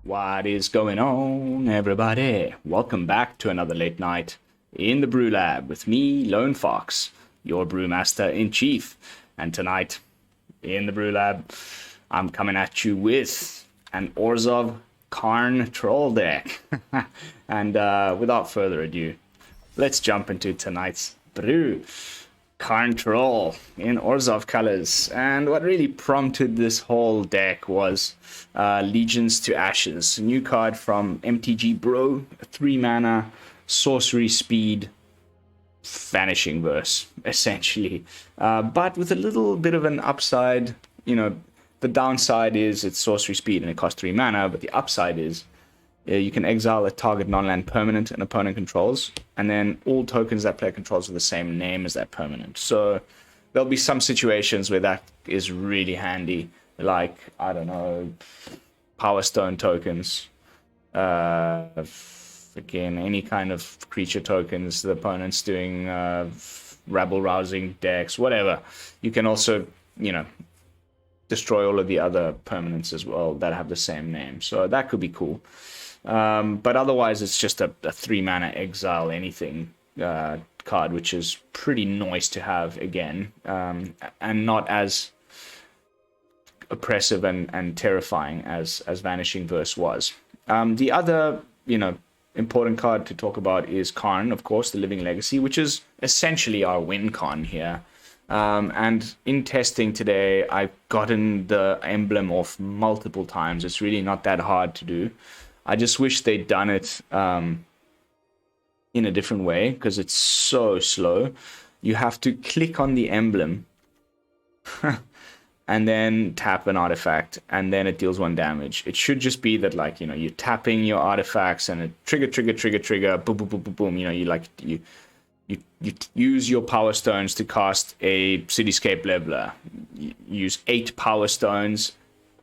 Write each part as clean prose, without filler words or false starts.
What is going on, everybody? Welcome back to another late night in the BrewLab with me, Lone Fox, your brewmaster in chief. And tonight in the BrewLab, I'm coming at you with an Orzhov Control deck. And without further ado, let's jump into tonight's brew. Karntrol in Orzhov colors. And what really prompted this whole deck was Legions to Ashes, a new card from MTG Bro, a 3-mana sorcery speed vanishing verse, essentially. But with a little bit of an upside. The downside is it's sorcery speed and it costs 3 mana, but the upside is you can exile a target non-land permanent an opponent controls, and then all tokens that player controls are the same name as that permanent. So there'll be some situations where that is really handy, like, I don't know, Power Stone tokens, freaking any kind of creature tokens, the opponent's doing rabble-rousing decks, whatever. You can also, destroy all of the other permanents as well that have the same name. So that could be cool. But otherwise, it's just a 3-mana exile anything card, which is pretty nice to have again, and not as oppressive and terrifying as Vanishing Verse was. The other, important card to talk about is Karn, of course, the Living Legacy, which is essentially our win con here. And in testing today, I've gotten the emblem off multiple times. It's really not that hard to do. I just wish they'd done it in a different way, because it's so slow. You have to click on the emblem and then tap an artifact, and then it deals 1 damage. It should just be that, you're tapping your artifacts and it trigger, boom, boom, boom, boom, boom. You use your Power Stones to cast a Cityscape Leveler. You use 8 Power Stones.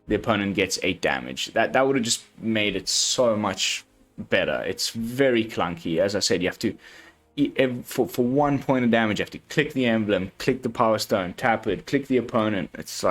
The opponent gets 8 damage. That would have just made it so much better. It's very clunky. As I said, you have to, for 1 point of damage, you have to click the emblem, click the Power Stone, tap it, click the opponent. It's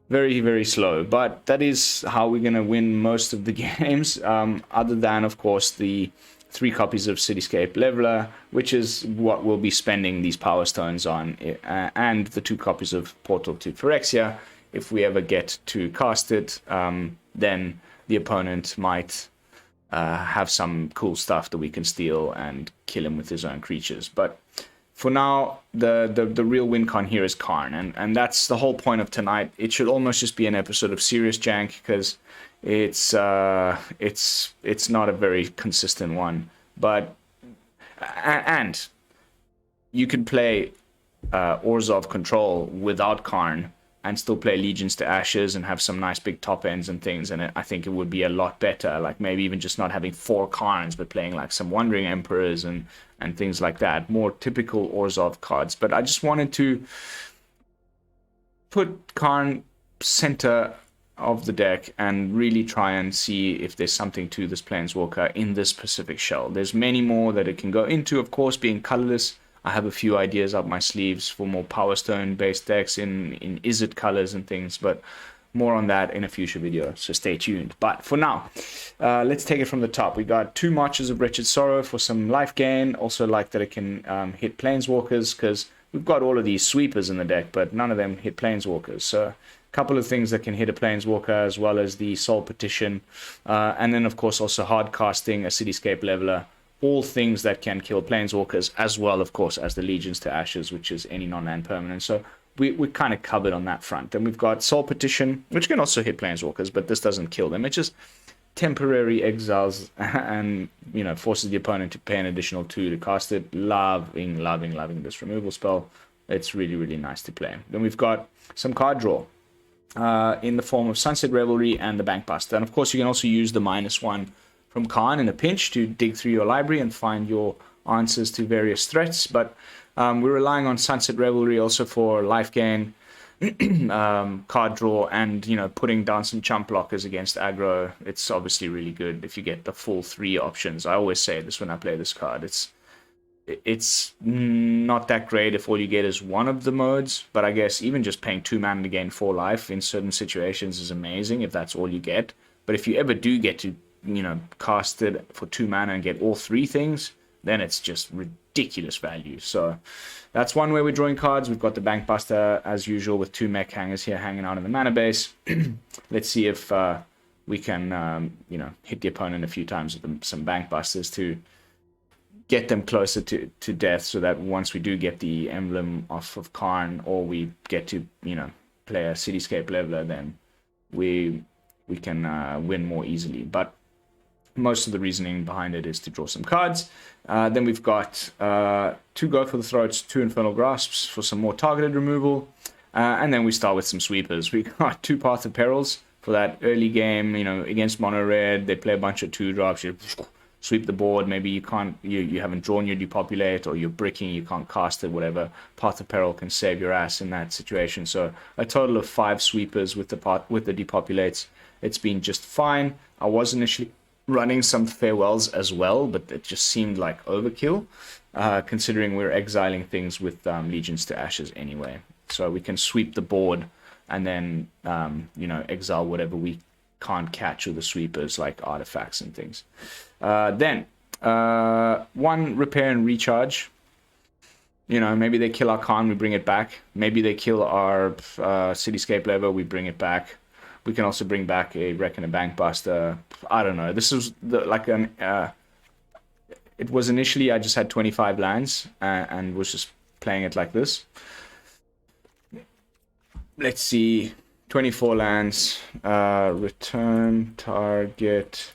very, very slow. But that is how we're going to win most of the games, other than, of course, the 3 copies of Cityscape Leveler, which is what we'll be spending these Power Stones on, and the 2 copies of Portal to Phyrexia. If we ever get to cast it, then the opponent might have some cool stuff that we can steal and kill him with his own creatures. But for now, the real win con here is Karn, and that's the whole point of tonight. It should almost just be an episode of serious jank, because it's not a very consistent one. But and you could play Orzhov Control without Karn and still play Legions to Ashes and have some nice big top ends and things, and I think it would be a lot better. Like, maybe even just not having 4 Karns, but playing like some Wandering Emperors and things like that. More typical Orzhov cards. But I just wanted to put Karn center of the deck and really try and see if there's something to this Planeswalker in this specific shell. There's many more that it can go into, of course, being colorless. I have a few ideas up my sleeves for more Power Stone based decks in Izzet colors and things, but more on that in a future video, so stay tuned. But for now, let's take it from the top. We got 2 Marches of Wretched Sorrow for some life gain. Also like that it can hit Planeswalkers, because we've got all of these sweepers in the deck, but none of them hit Planeswalkers. So a couple of things that can hit a Planeswalker, as well as the Soul Partition, and then of course also hard casting a Cityscape Leveler. All things that can kill Planeswalkers, as well, of course, as the Legions to Ashes, which is any non-land permanent. So we're kind of covered on that front. And we've got Soul Petition, which can also hit Planeswalkers, but this doesn't kill them. It just temporary exiles and, forces the opponent to pay an additional 2 to cast it. Loving this removal spell. It's really, really nice to play. Then we've got some card draw in the form of Sunset Revelry and the Bankbuster. And, of course, you can also use the -1 from Karn in a pinch to dig through your library and find your answers to various threats. But we're relying on Sunset Revelry also for life gain, card draw, and putting down some chump blockers against aggro. It's obviously really good if you get the full 3 options. I always say this when I play this card. it's not that great if all you get is one of the modes, but I guess even just paying 2 mana to gain 4 life in certain situations is amazing if that's all you get. But if you ever do get to, cast it for 2 mana and get all 3 things, then it's just ridiculous value. So that's one way we're drawing cards. We've got the Bankbuster as usual with 2 Mech Hangers here hanging out in the mana base. Let's see if we can, hit the opponent a few times with some Bankbusters to get them closer to death, so that once we do get the emblem off of Karn, or we get to, play a Cityscape Leveler, then we can win more easily. But most of the reasoning behind it is to draw some cards. Then we've got 2 Go for the Throats, 2 Infernal Grasps for some more targeted removal. And then we start with some sweepers. We got 2 Path of Perils for that early game, against mono red. They play a bunch of 2-drops. You sweep the board. Maybe you haven't drawn your Depopulate, or you're bricking, you can't cast it, whatever. Path of Peril can save your ass in that situation. So a total of 5 sweepers with the Depopulates. It's been just fine. I was initially running some Farewells as well, but it just seemed like overkill, considering we're exiling things with Legions to Ashes anyway. So we can sweep the board and then, exile whatever we can't catch with the sweepers, like artifacts and things. Then, 1 Repair and Recharge. Maybe they kill our Karn, we bring it back. Maybe they kill our Cityscape Leveler, we bring it back. We can also bring back a Reckoner Bankbuster. I don't know. This is it was initially, I just had 25 lands and was just playing it like this. Let's see. 24 lands. Return target.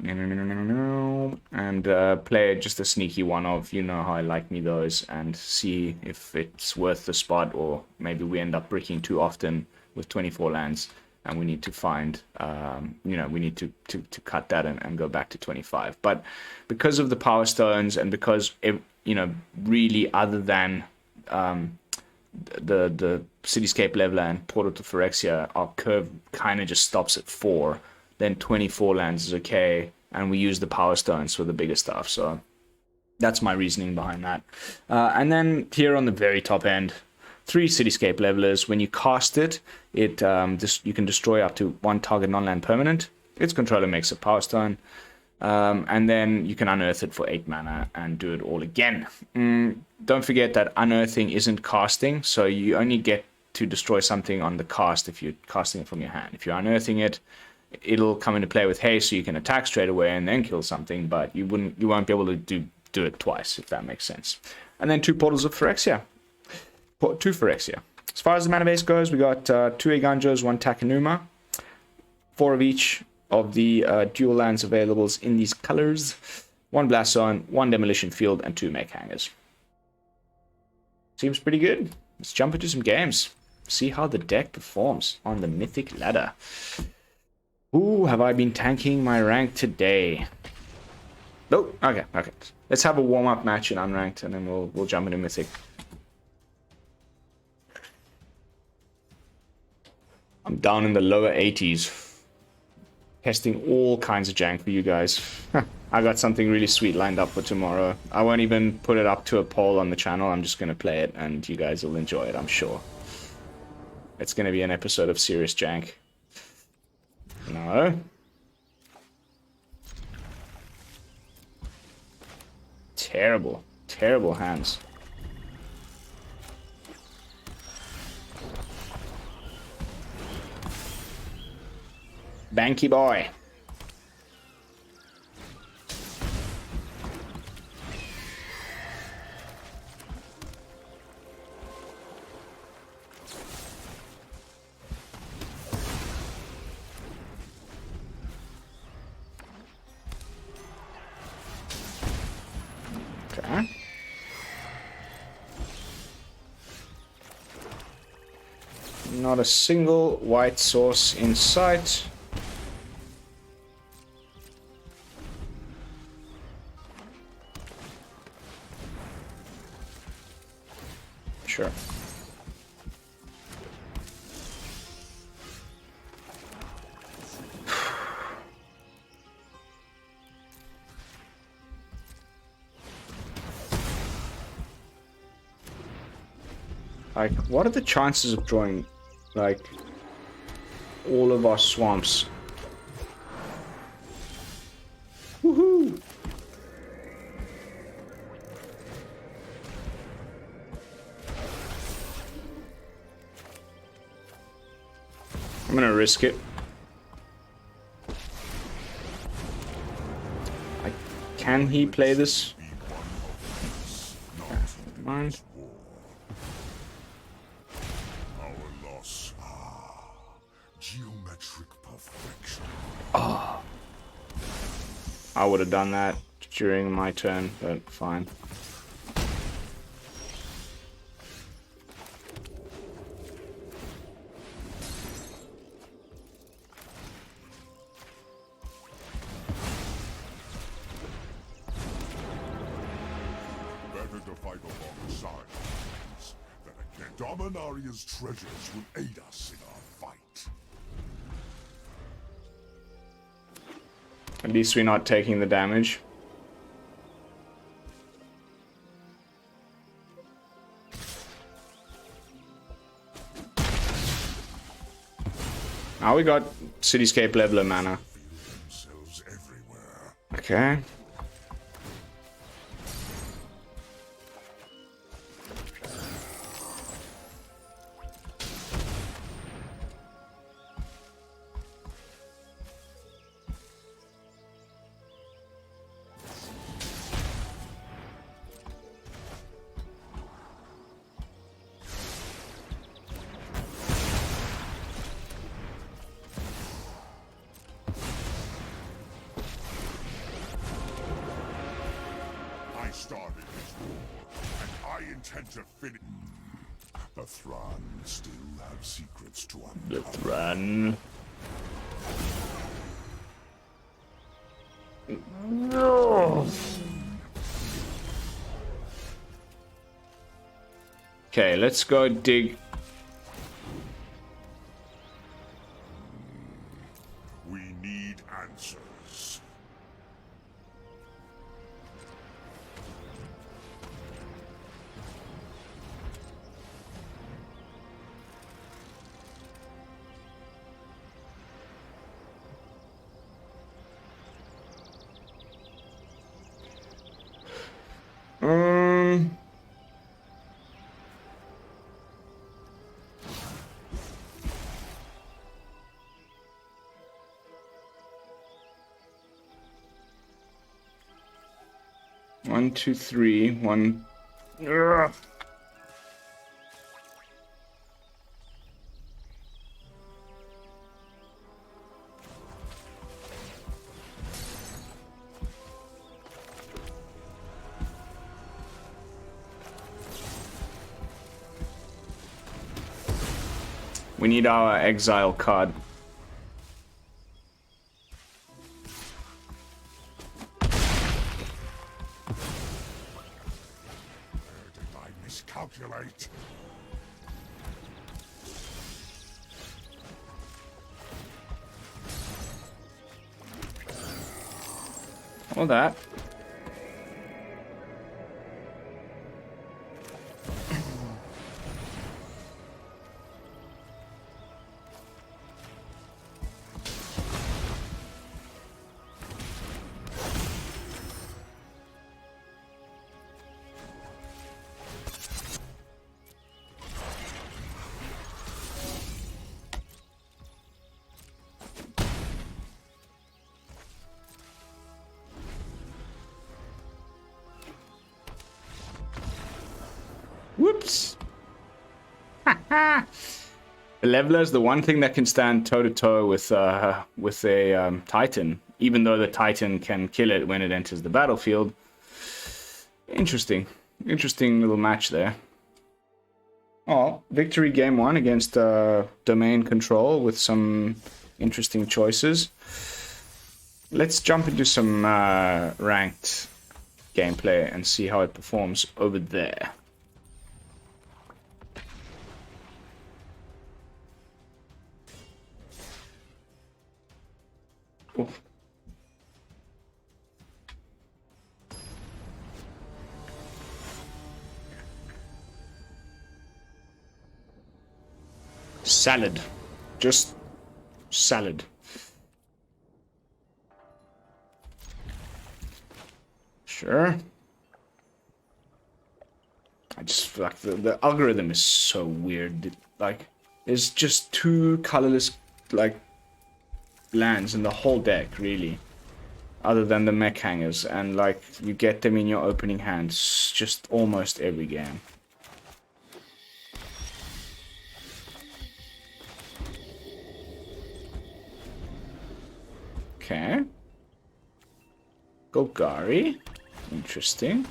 And play just a sneaky one of, how I like me those, and see if it's worth the spot, or maybe we end up bricking too often with 24 lands, and we need to find, we need to cut that and go back to 25. But because of the Power Stones, and because, really other than the Cityscape Leveler and Portal to Phyrexia, our curve kind of just stops at 4. Then 24 lands is okay, and we use the Power Stones for the bigger stuff. So that's my reasoning behind that. And then here on the very top end, 3 Cityscape Levelers. When you cast it, you can destroy up to 1 target non-land permanent. Its controller makes a Power Stone. And then you can unearth it for 8 mana and do it all again. Don't forget that unearthing isn't casting, so you only get to destroy something on the cast if you're casting it from your hand. If you're unearthing it, it'll come into play with haste, so you can attack straight away and then kill something, but you won't be able to do it twice, if that makes sense. And then 2 Portals of Phyrexia. 2 Phyrexia. As far as the mana base goes, we got 2 Eiganjos, 1 Takenuma, 4 of each of the dual lands available in these colors, 1 Blast Zone, 1 Demolition Field, and 2 Mech Hangers. Seems pretty good. Let's jump into some games. See how the deck performs on the Mythic ladder. Ooh, have I been tanking my rank today? Nope. Okay. Let's have a warm-up match in Unranked, and then we'll jump into Mythic. I'm down in the lower 80s. Testing all kinds of jank for you guys. I got something really sweet lined up for tomorrow. I won't even put it up to a poll on the channel. I'm just going to play it, and you guys will enjoy it, I'm sure. It's going to be an episode of serious jank. No. Terrible. Terrible hands. Banky boy. Okay. Not a single white source in sight. Sure. Like, what are the chances of drawing, like, all of our swamps? Woohoo! I'm gonna risk it. Can he play this? Mind. Our loss. Geometric perfection. Oh. I would have done that during my turn, but fine. Dominaria's treasures will aid us in our fight. At least we're not taking the damage. Now we got Cityscape Leveler mana. Okay. Started this war, and I intend to finish. The Thran still have secrets to uncover. The Thran. No. Okay, let's go dig. We need answers. One, two, three, one. Ugh. We need our exile card. Calculate. All that. Whoops. The Leveler is the one thing that can stand toe-to-toe with a Titan, even though the Titan can kill it when it enters the battlefield. Interesting. Interesting little match there. Oh, victory game 1 against Domain Control with some interesting choices. Let's jump into some ranked gameplay and see how it performs over there. Oof. Salad. Just salad. Sure. I just feel like the algorithm is so weird. Like, there's just 2 colorless, like, lands in the whole deck, really. Other than the Mech Hangars. And, like, you get them in your opening hands just almost every game. Okay. Golgari. Interesting.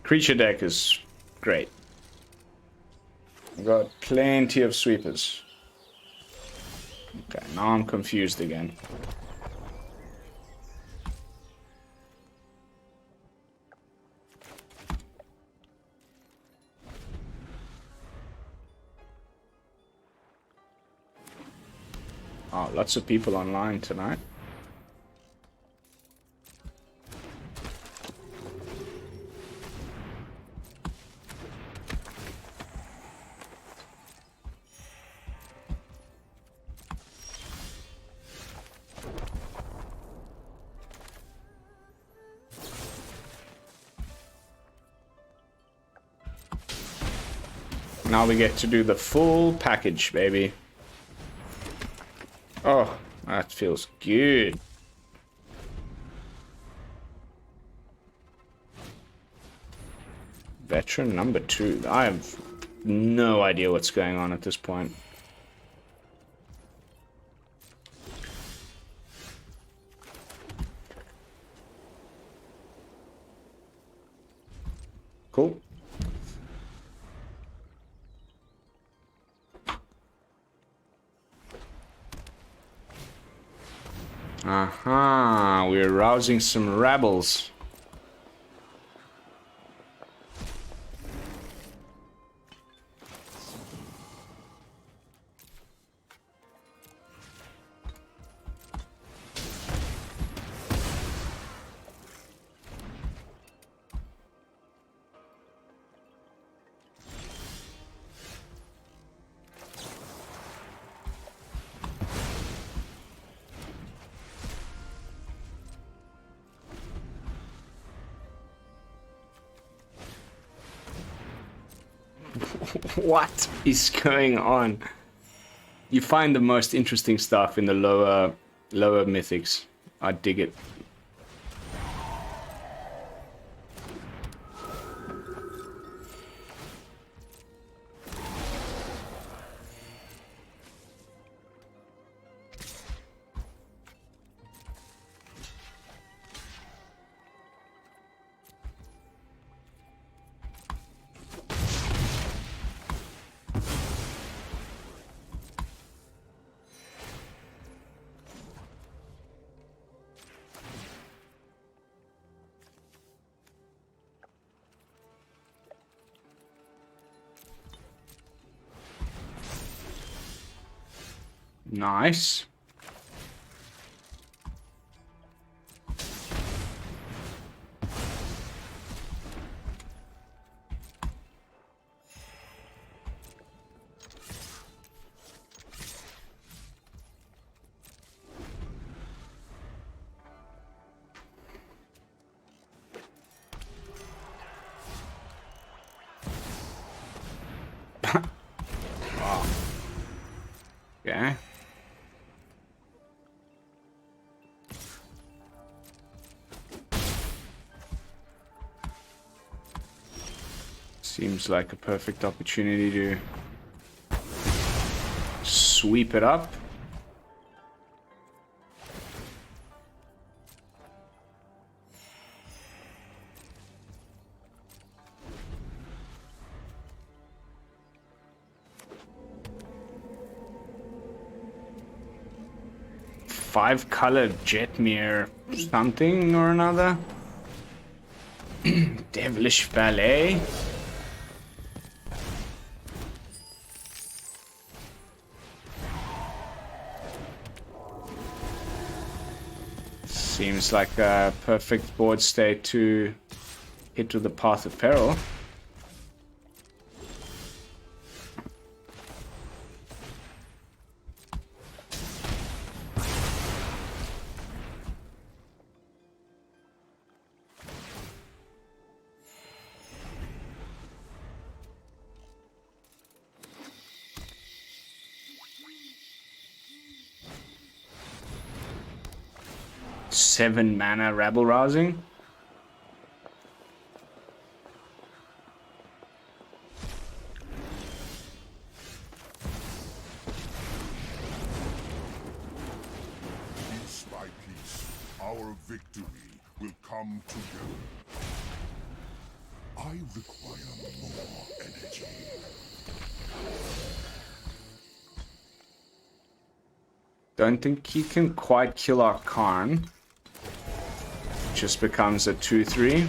Creature deck is great. I've got plenty of sweepers. Okay, now I'm confused again. Oh, lots of people online tonight. Now we get to do the full package, baby. Oh, that feels good. Veteran number 2. I have no idea what's going on at this point. Cool. Aha, we're rousing some rebels. What is going on? You find the most interesting stuff in the lower mythics. I dig it. Nice. Wow. Okay. Seems like a perfect opportunity to sweep it up. Five-colored Jetmir something or another. Devilish Ballet. seems like a perfect board state to hit with the Path of Peril. Seven mana rabble rousing. Piece by piece, our victory will come together. I require more energy. Don't think he can quite kill our Karn. Just becomes a 2/3.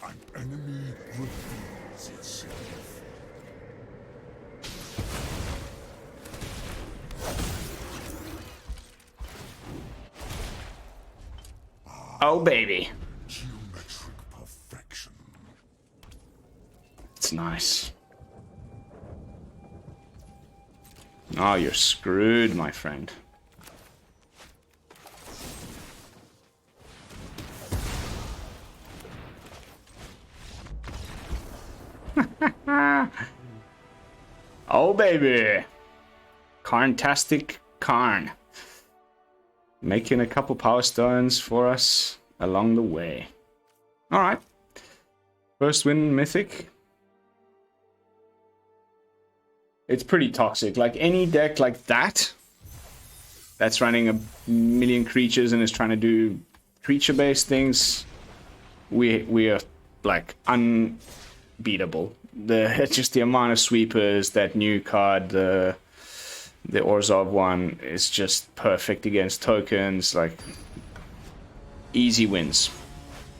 An enemy reveals itself. Oh baby. Geometric perfection. It's nice. Oh, you're screwed, my friend. Oh baby. Karntastic Karn. Making a couple power stones for us along the way. Alright. First win Mythic. It's pretty toxic. Like any deck like that, that's running a million creatures and is trying to do creature-based things, we are like unbeatable. Just the amount of sweepers, that new card, the Orzhov one is just perfect against tokens. Like easy wins.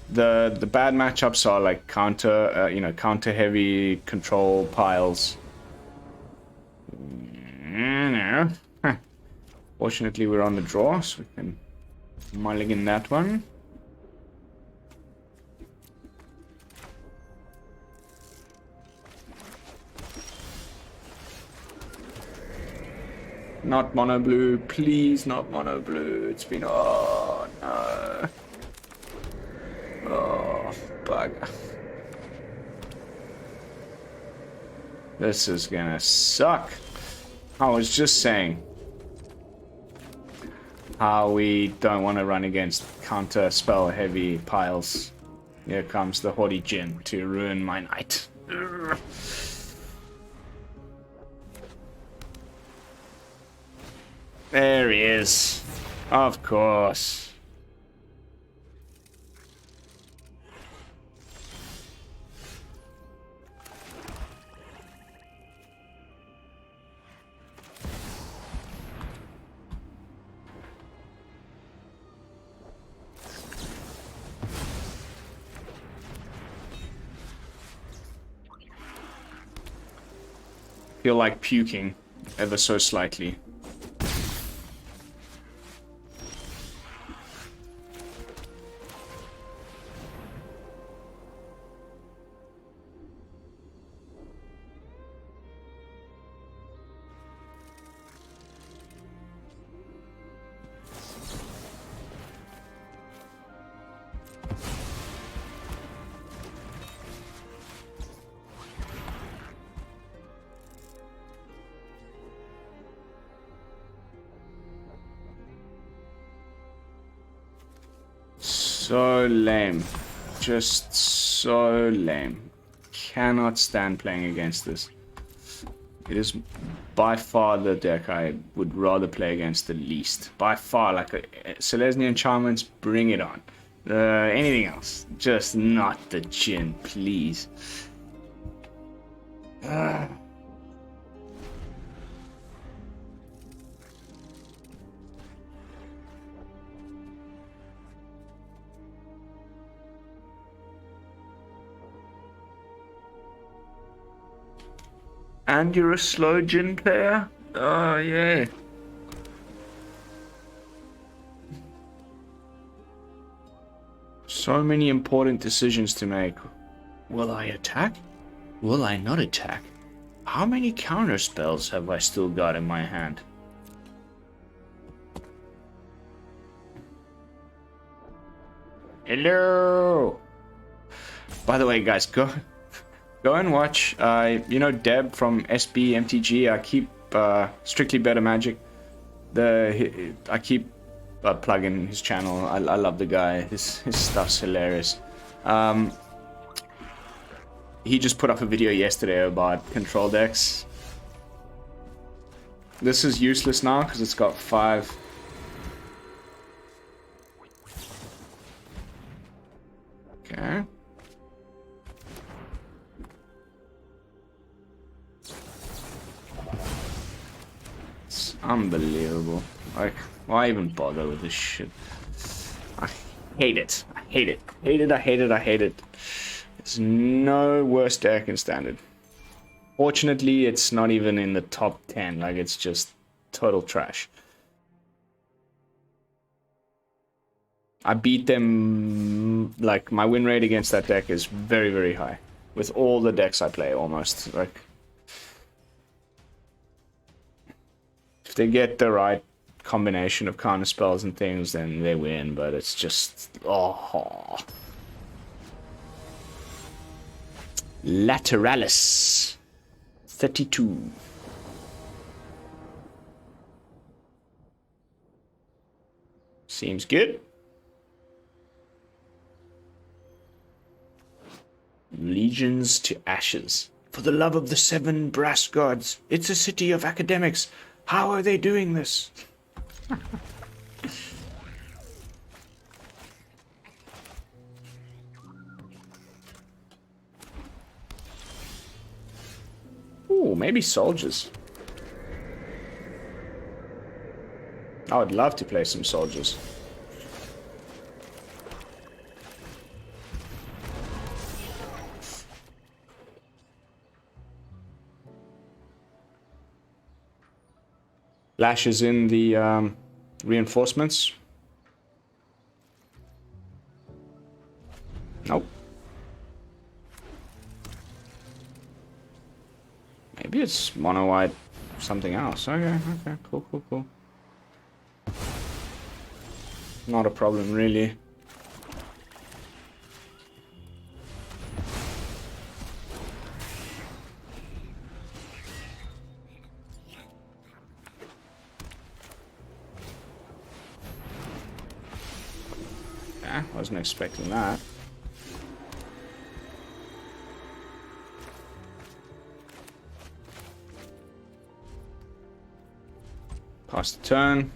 The bad matchups are like counter heavy control piles. No. Huh. Fortunately, we're on the draw, so we can mulligan that one. Not mono blue, please, not mono blue. It's been oh no. Oh bugger. This is gonna suck. I was just saying how we don't want to run against counter spell heavy piles. Here comes the Haughty Djinn to ruin my night. Urgh. There he is. Of course. Feel like puking ever so slightly. So lame. Just so lame. Cannot stand playing against this. It is by far the deck I would rather play against the least. By far, like Selesnya Enchantments, bring it on. Anything else, just not the Djinn, please. And you're a slow Djinn player? Oh, yeah. So many important decisions to make. Will I attack? Will I not attack? How many counter spells have I still got in my hand? Hello! By the way, guys, go and watch, you know Deb from SB MTG. I keep Strictly Better Magic. I keep plugging his channel. I love the guy. His stuff's hilarious. He just put up a video yesterday about control decks. This is useless now because it's got 5. Okay. It's unbelievable. Like, why even bother with this shit? I hate it. I hate it. Hate it, I hate it, I hate it. There's no worse deck in Standard. Fortunately, it's not even in the top 10. Like, it's just total trash. I beat them, like, my win rate against that deck is very, very high. With all the decks I play, almost. Like, if they get the right combination of counter spells and things, then they win, but it's just... oh... Lateralis 32. Seems good. Legions to ashes. For the love of the 7 brass gods, it's a city of academics. How are they doing this? Ooh, maybe soldiers. I would love to play some soldiers. Lashes in the reinforcements. Nope. Maybe it's mono white something else. Okay, cool. Not a problem, really. Yeah, wasn't expecting that. Pass the turn.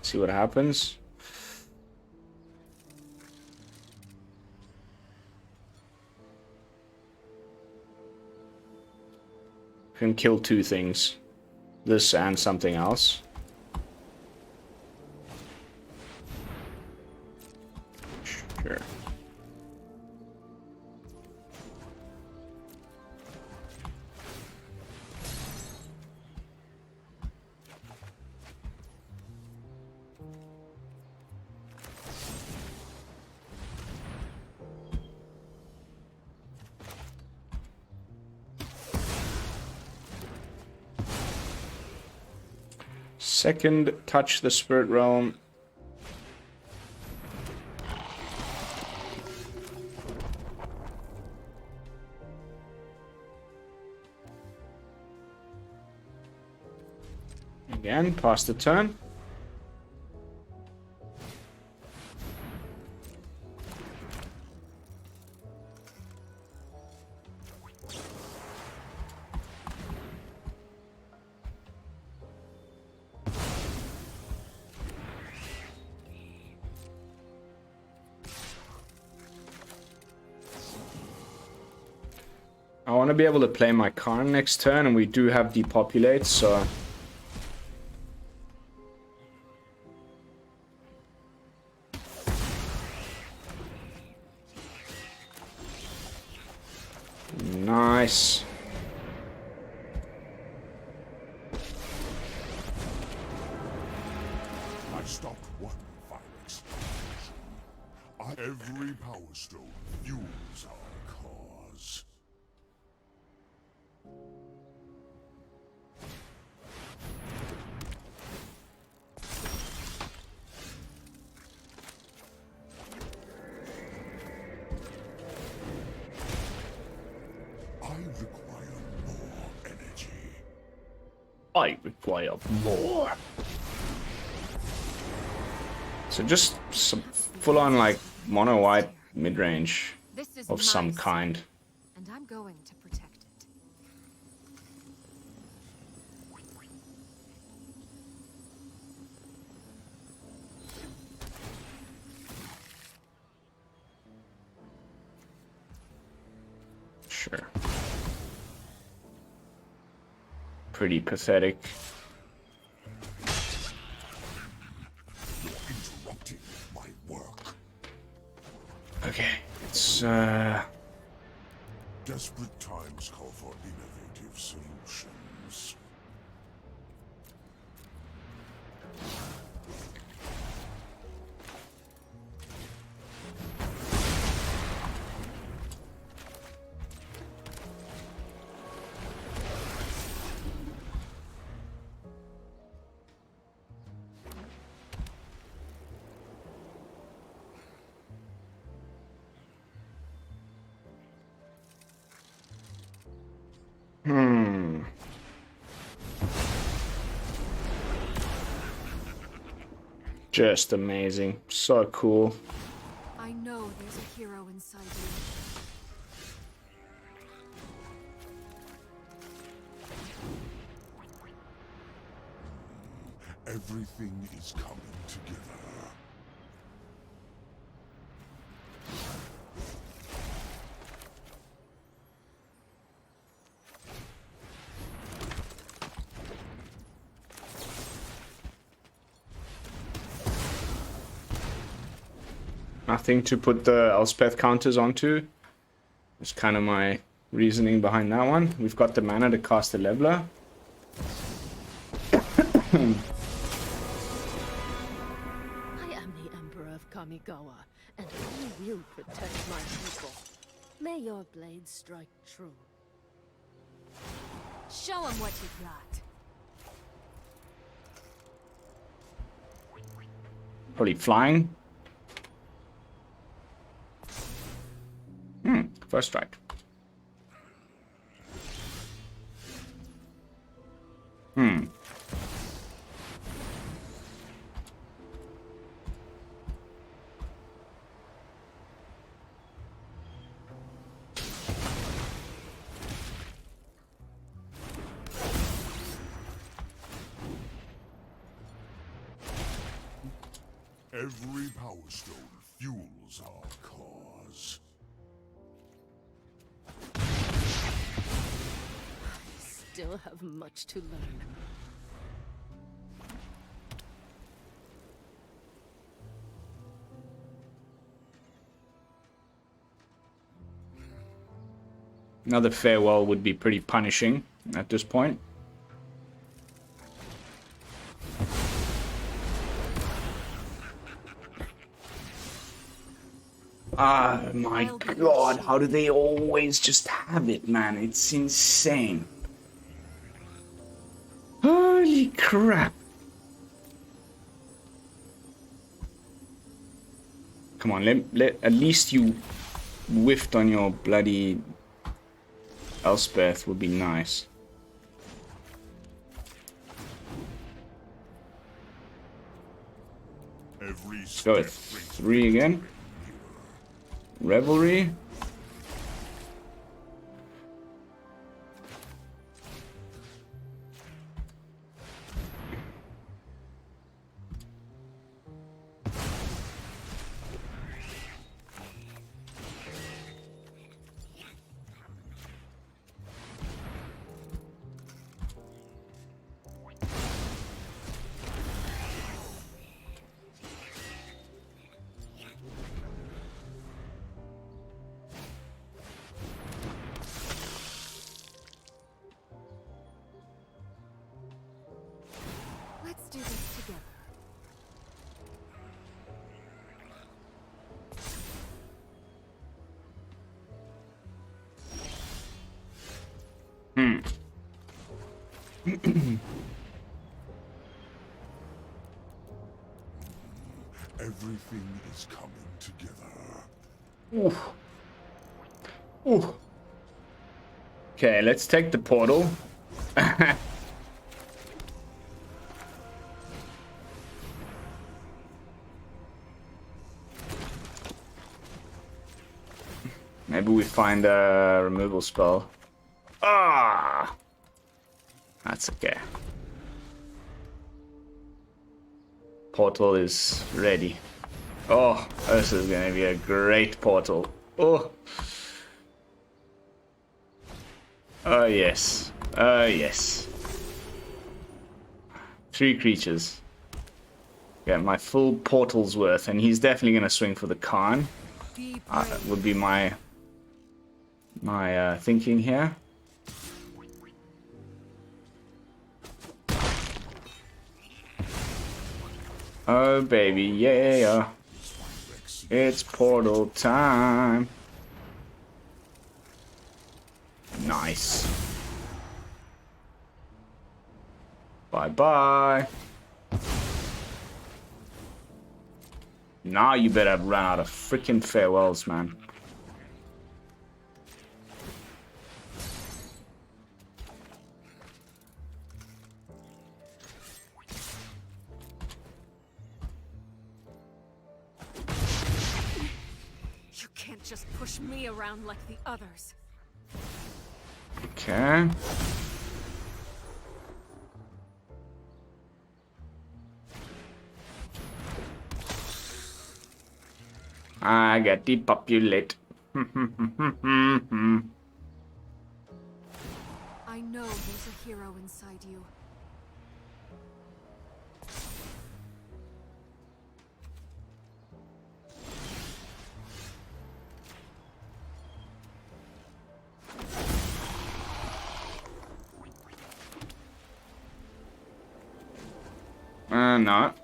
See what happens. Can kill 2 things. This and something else. Sure. Second, touch the Spirit Realm. Again, pass the turn. I want to be able to play my Karn next turn, and we do have Depopulate, so... Nice. I stopped one Phyrexia. Every power I require more. So just some full-on like mono white mid-range of some kind. And I'm going to protect it. Sure. Pretty pathetic. Interrupting my work. Okay, it's Desperate times call for innovative solutions. just amazing. So cool. I know there's a hero inside you. Everything is coming together. Nothing to put the Elspeth counters onto. It's kind of my reasoning behind that one. We've got the mana to cast the Leveler. I am the Emperor of Kamigawa, and I will protect my people. May your blade strike true. Show him what you got. Probably flying. First strike. Every power stone fuels our cause. Still have much to learn. Another farewell would be pretty punishing at this point. Ah, my god, how do they always just have it, man? It's insane. Holy crap. Come on, let at least you whiffed on your bloody Elspeth would be nice. Let's go with 3 again. Revelry. Let's do this together. Everything is coming together. Oof. Oof. Okay, let's take the portal. Maybe we find a removal spell. Ah! That's okay. Portal is ready. Oh, this is gonna be a great portal. Oh! Oh, yes. Oh, yes. 3 creatures. Yeah, my full portal's worth, and he's definitely gonna swing for the Karn. Would be my thinking here. Oh baby, yeah, it's portal time. Nice. Bye bye. Now you better run out of freaking farewells, man. You can't just push me around like the others. Okay. I got depopulate. I know there's a hero inside you. Not.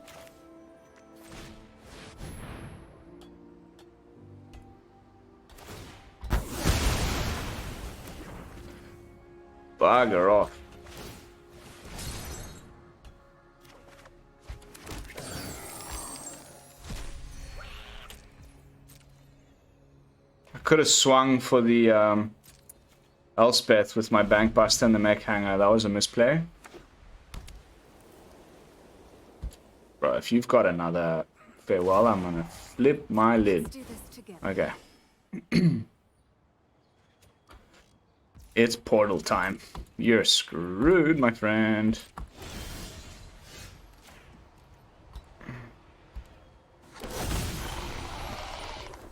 Bugger off. I could have swung for the Elspeth with my Bankbuster and the Mech Hangar. That was a misplay. Bro, if you've got another farewell, I'm gonna flip my lid. Let's do this together. Okay. It's portal time. You're screwed, my friend.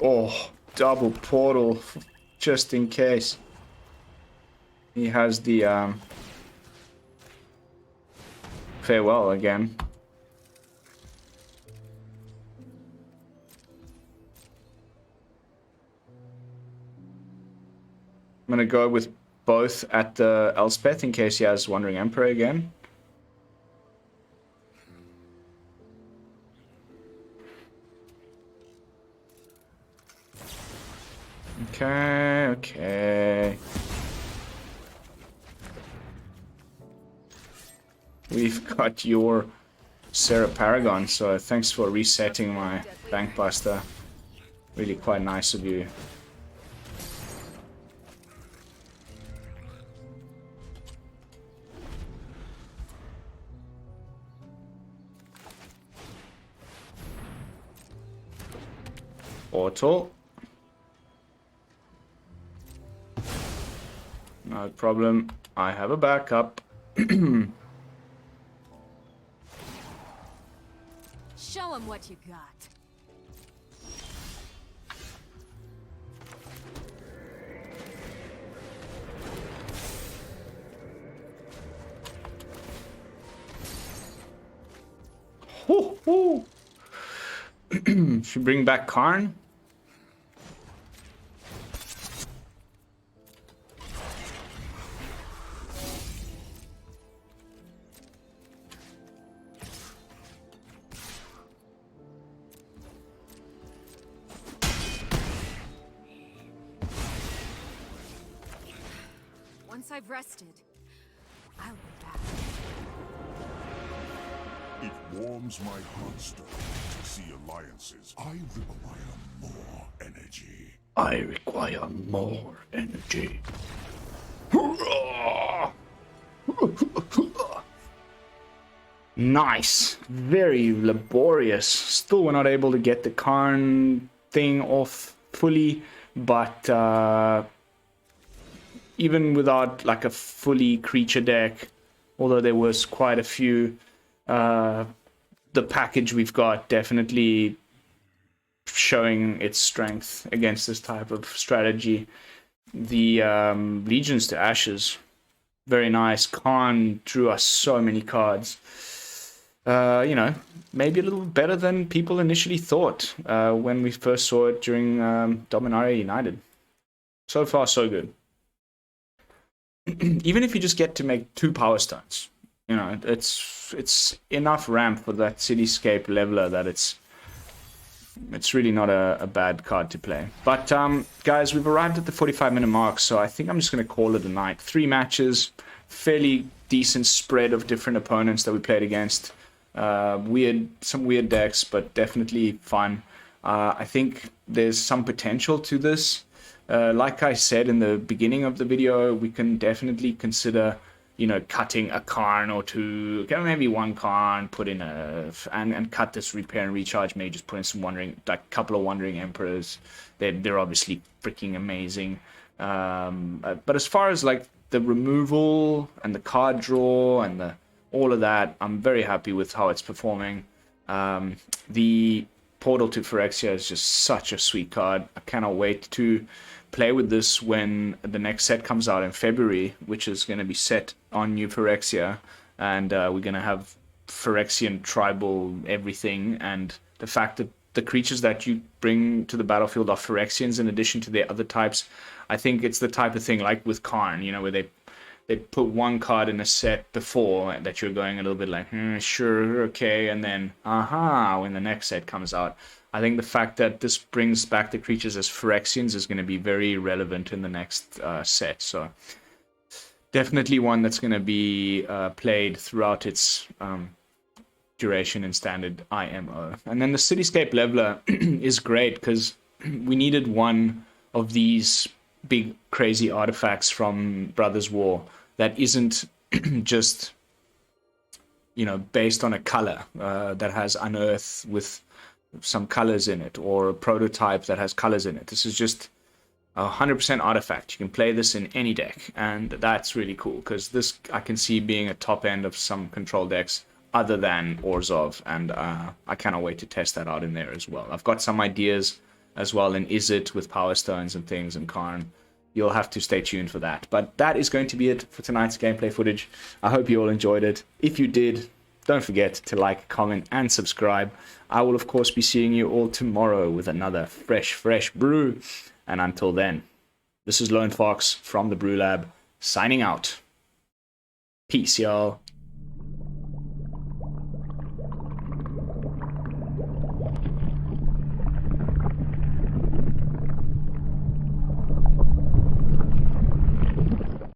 Oh, double portal, just in case. He has the farewell again. I'm gonna go with both at the Elspeth in case he has Wandering Emperor again. Okay, okay. We've got your Sarah Paragon, so thanks for resetting my Bankbuster. Really quite nice of you. Portal. No problem. I have a backup. Show him what you got. Hoo, hoo. Should bring back Karn? Once I've rested, I'll be back. It warms my heartstone to see alliances. I require more energy. I require more energy. Nice. Very laborious. Still we're not able to get the Karn thing off fully, but even without like a fully creature deck, although there was quite a few, the package we've got definitely showing its strength against this type of strategy. The Legions to Ashes, very nice. Karn drew us so many cards. You know, maybe a little better than people initially thought when we first saw it during Dominaria United. So far, so good. Even if you just get to make 2 Power Stones, you know, it's enough ramp for that Cityscape Leveler that it's really not a bad card to play. But guys, we've arrived at the 45-minute mark, so I think I'm just going to call it a night. 3 matches, fairly decent spread of different opponents that we played against. Some weird decks, but definitely fun. I think there's some potential to this. Like I said in the beginning of the video, we can definitely consider, you know, cutting a Karn or 2, maybe 1 Karn, put in and cut this Repair and Recharge Mages, put in some couple of Wandering Emperors. They're obviously freaking amazing. But as far as like the removal and the card draw and all of that, I'm very happy with how it's performing. The Portal to Phyrexia is just such a sweet card. I cannot wait to play with this when the next set comes out in February, which is going to be set on new Phyrexia, and we're going to have Phyrexian tribal everything, and the fact that the creatures that you bring to the battlefield are Phyrexians in addition to their other types. I think it's the type of thing like with Karn, you know, where they put 1 card in a set before that you're going a little bit like, sure, okay, and then, when the next set comes out. I think the fact that this brings back the creatures as Phyrexians is going to be very relevant in the next set. So definitely one that's going to be played throughout its duration in standard IMO. And then the Cityscape Leveler is great because we needed one of these big crazy artifacts from Brothers War that isn't just, you know, based on a color that has Unearth with some colors in it, or a prototype that has colors in it. This is just 100% artifact. You can play this in any deck, and that's really cool because this I can see being a top end of some control decks other than Orzhov, and I cannot wait to test that out in there as well. I've got some ideas as well in Izzet with Power Stones and things, and Karn. You'll have to stay tuned for that. But that is going to be it for tonight's gameplay footage. I hope you all enjoyed it. If you did, don't forget to like, comment, and subscribe. I will, of course, be seeing you all tomorrow with another fresh brew. And until then, this is Lone Fox from the BrewLab, signing out. Peace, y'all.